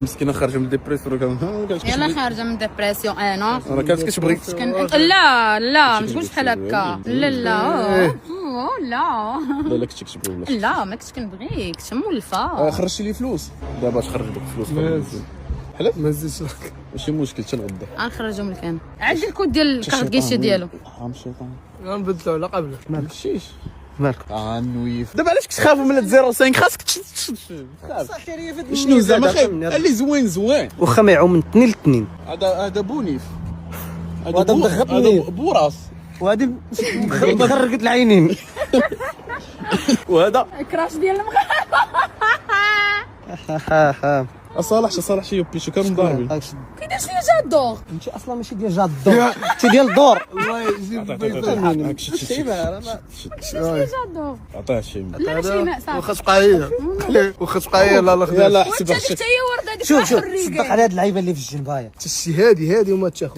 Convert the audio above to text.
مسكينه خارجه من الديبرسيون يلا خارجه من ديبرسيون انا راه كانت كتبغيك لا لا ما تقولش بحال هكا لا لا لا لا كنتي كتبغي ولا لا ما كنتش كنبغيك مولفه خرجتي لي فلوس دابا تخرج لك فلوس حلف ما زيدش لك ماشي مشكل تنغدا غنخرجهم لك انا عندي الكود ديال الكارت كيشي ديالو حرام الشيطان غنبدلو على قبل ما مشيش مالك نويف دابا علاش كتخافوا من 05 خاصك تخاف شنو زعما خايف اللي زوين واخا ما يعوم من اثنين لاثنين هذا بونيف وهذا مدغبني بوراس وهذه مخرقت العينين وهذا كراش ديال صالح شي يوبي شو كانوا ضاربين كيدير شي جادور انت اصلا ماشي ديال جاد الدور انت ديال الدور الله يجيب شي جادور عطيه شي لا شي ماء صافي واخا تبقى هي واخا تبقى هي لا يلا وانت حسب حتى هي ورده ديك شوف صدق على هاد اللعيبه اللي في الجنبايه الشي هادي وما تاخذ